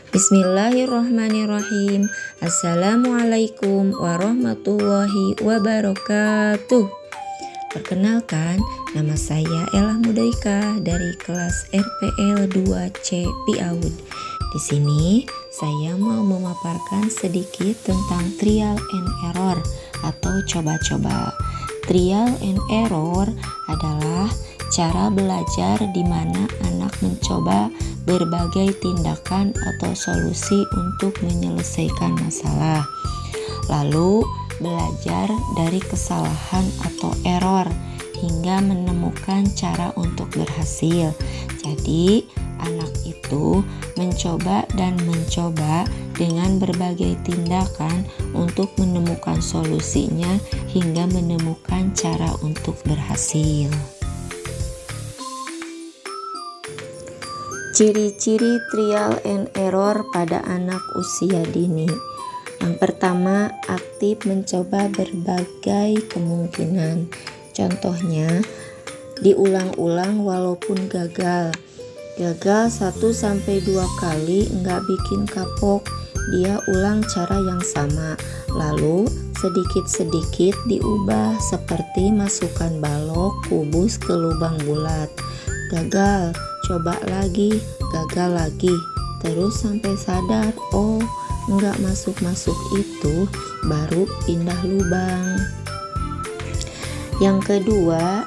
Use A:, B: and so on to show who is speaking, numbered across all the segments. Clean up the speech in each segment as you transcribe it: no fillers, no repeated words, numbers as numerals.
A: Bismillahirrahmanirrahim. Assalamualaikum warahmatullahi wabarakatuh. Perkenalkan, nama saya Ella Mudaika dari kelas RPL 2C PIAUD. Di sini saya mau memaparkan sedikit tentang trial and error atau coba-coba. Trial and error adalah cara belajar di mana anak mencoba berbagai tindakan atau solusi untuk menyelesaikan masalah. Lalu belajar dari kesalahan atau error hingga menemukan cara untuk berhasil. Jadi, anak itu mencoba dan mencoba dengan berbagai tindakan untuk menemukan solusinya hingga menemukan cara untuk berhasil. Ciri-ciri trial and error pada anak usia dini. Yang pertama, aktif mencoba berbagai kemungkinan. Contohnya, diulang-ulang walaupun gagal. Gagal 1-2 kali nggak bikin kapok, dia ulang cara yang sama. Lalu sedikit-sedikit diubah seperti masukkan balok kubus ke lubang bulat. Gagal, coba lagi, gagal lagi, terus sampai sadar, oh enggak masuk-masuk itu, baru pindah lubang. Yang kedua,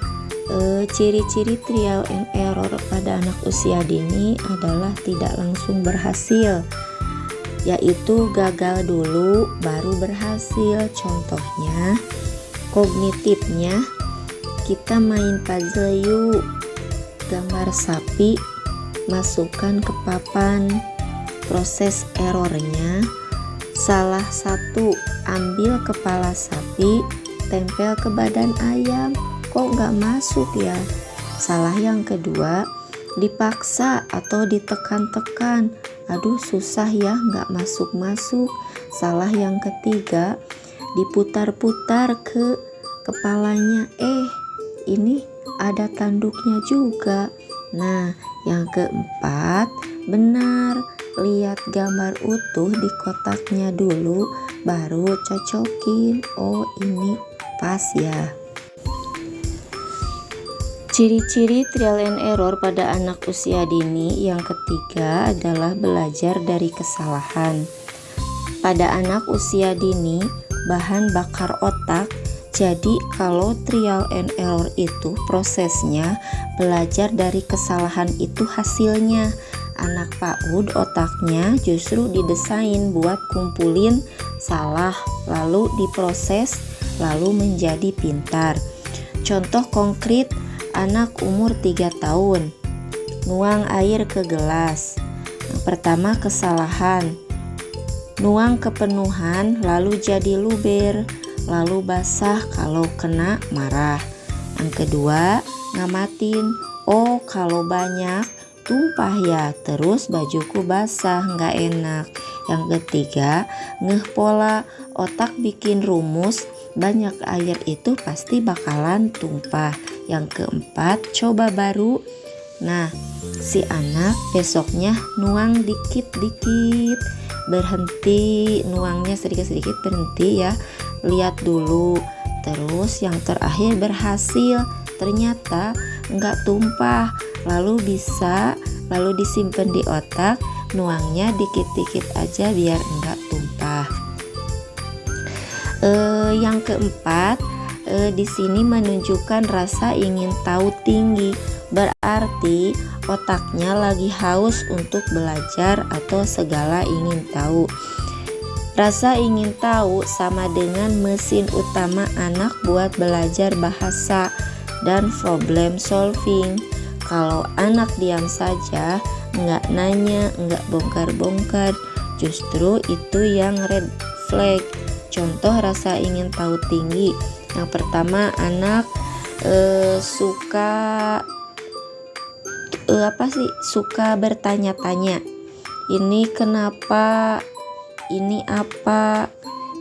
A: ciri-ciri trial and error pada anak usia dini adalah tidak langsung berhasil, yaitu gagal dulu baru berhasil. Contohnya, kognitifnya, kita main puzzle yuk, gambar sapi, masukkan ke papan. Proses errornya, salah satu, ambil kepala sapi, tempel ke badan ayam, kok gak masuk ya? Salah yang kedua, dipaksa atau ditekan-tekan, aduh susah ya, gak masuk-masuk. Salah yang ketiga, diputar-putar ke kepalanya, ini ada tanduknya juga. Nah, yang keempat, benar, lihat gambar utuh di kotaknya dulu, baru cocokin, oh ini pas ya. Ciri-ciri trial and error pada anak usia dini yang ketiga adalah belajar dari kesalahan. Pada anak usia dini, bahan bakar otak. Jadi kalau trial and error itu prosesnya, belajar dari kesalahan itu hasilnya. Anak PAUD otaknya justru didesain buat kumpulin salah, lalu diproses, lalu menjadi pintar. Contoh konkret, anak umur 3 tahun, nuang air ke gelas. Yang pertama kesalahan, nuang kepenuhan lalu jadi luber, lalu basah, kalau kena marah. Yang kedua, ngamatin, oh kalau banyak tumpah ya, terus bajuku basah, nggak enak. Yang ketiga, ngeh pola, otak bikin rumus, banyak air itu pasti bakalan tumpah. Yang keempat, coba baru. Nah, si anak besoknya nuang dikit-dikit, berhenti, nuangnya sedikit-sedikit berhenti ya, lihat dulu. Terus yang terakhir berhasil, ternyata enggak tumpah, lalu disimpan di otak, nuangnya dikit-dikit aja biar enggak tumpah. Yang keempat, di sini menunjukkan rasa ingin tahu tinggi, berarti otaknya lagi haus untuk belajar atau segala ingin tahu. Rasa ingin tahu sama dengan mesin utama anak buat belajar bahasa dan problem solving. Kalau anak diam saja, nggak nanya, nggak bongkar-bongkar, justru itu yang red flag. Contoh rasa ingin tahu tinggi. Yang pertama, anak suka bertanya-tanya. Ini kenapa? Ini apa?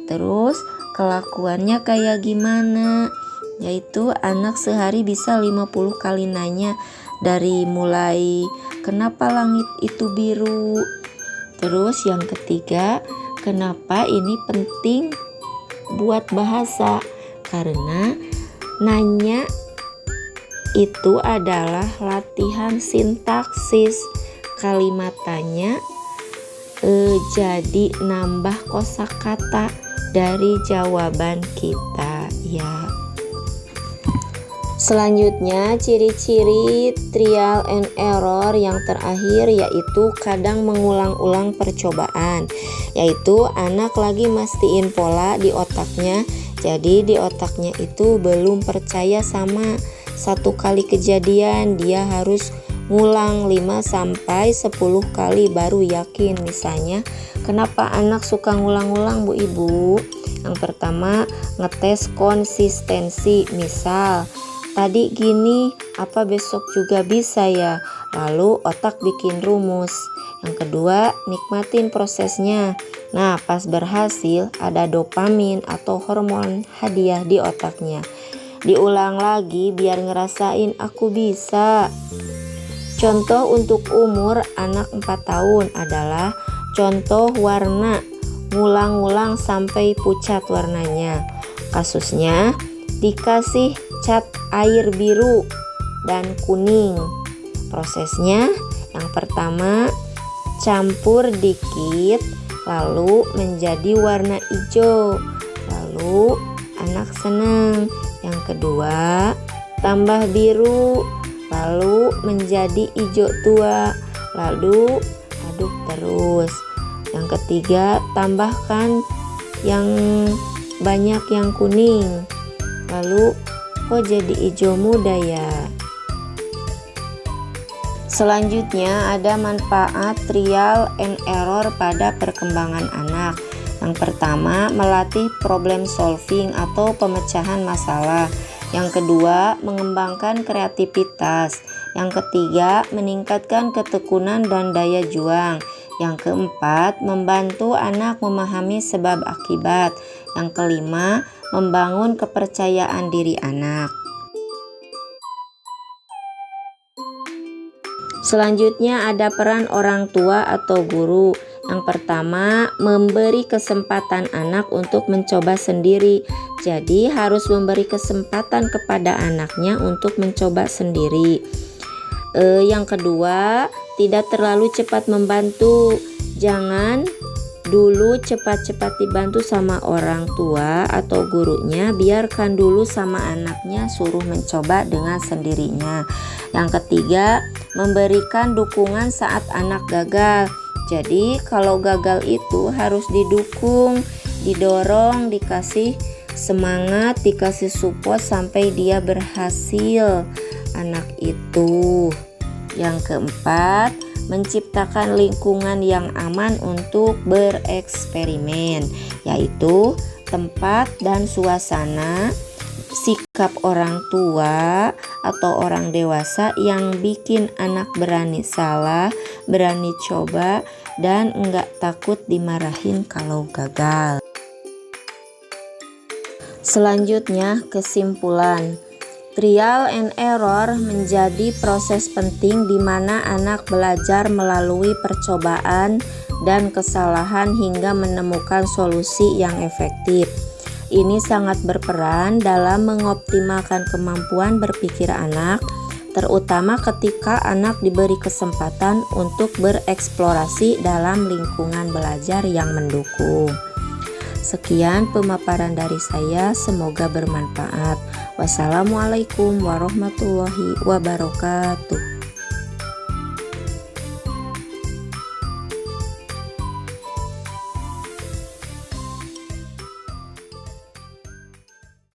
A: Terus kelakuannya kayak gimana? Yaitu anak sehari bisa 50 kali nanya, dari mulai kenapa langit itu biru, Terus yang ketiga, kenapa ini penting buat bahasa? Karena nanya itu adalah latihan sintaksis. Kalimat tanya jadi nambah kosakata dari jawaban kita ya. Selanjutnya, ciri-ciri trial and error yang terakhir yaitu kadang mengulang-ulang percobaan, yaitu anak lagi mastiin pola di otaknya. Jadi di otaknya itu belum percaya sama satu kali kejadian, dia harus ngulang 5-10 kali baru yakin. Misalnya, kenapa anak suka ngulang-ulang Bu Ibu? Yang pertama, ngetes konsistensi. Misal, tadi gini, apa besok juga bisa ya? Lalu otak bikin rumus. Yang kedua, nikmatin prosesnya. Nah, pas berhasil ada dopamin atau hormon hadiah di otaknya. Diulang lagi biar ngerasain aku bisa. Contoh untuk umur anak 4 tahun adalah contoh warna. Ngulang-ngulang sampai pucat warnanya. Kasusnya, dikasih cat air biru dan kuning. Prosesnya yang pertama, campur dikit lalu menjadi warna hijau, lalu anak senang. Yang kedua, tambah biru lalu menjadi hijau tua, lalu aduk terus. Yang ketiga, tambahkan yang banyak yang kuning, lalu kok jadi hijau muda ya. Selanjutnya ada manfaat trial and error pada perkembangan anak. Yang pertama, melatih problem solving atau pemecahan masalah. Yang kedua, mengembangkan kreativitas. Yang ketiga, meningkatkan ketekunan dan daya juang. Yang keempat, membantu anak memahami sebab akibat. Yang kelima, membangun kepercayaan diri anak. Selanjutnya ada peran orang tua atau guru. Yang pertama, memberi kesempatan anak untuk mencoba sendiri. Jadi harus memberi kesempatan kepada anaknya untuk mencoba sendiri. Yang kedua, tidak terlalu cepat membantu. Jangan dulu cepat-cepat dibantu sama orang tua atau gurunya, biarkan dulu sama anaknya, suruh mencoba dengan sendirinya. Yang ketiga, memberikan dukungan saat anak gagal. Jadi kalau gagal itu harus didukung, didorong, dikasih semangat, dikasih support sampai dia berhasil anak itu. Yang keempat, menciptakan lingkungan yang aman untuk bereksperimen, yaitu tempat dan suasana, sikap orang tua atau orang dewasa yang bikin anak berani salah, berani coba, dan enggak takut dimarahin kalau gagal. Selanjutnya, kesimpulan. Trial and error menjadi proses penting di mana anak belajar melalui percobaan dan kesalahan hingga menemukan solusi yang efektif. Ini sangat berperan dalam mengoptimalkan kemampuan berpikir anak, terutama ketika anak diberi kesempatan untuk bereksplorasi dalam lingkungan belajar yang mendukung. Sekian pemaparan dari saya, semoga bermanfaat. Wassalamualaikum warahmatullahi wabarakatuh.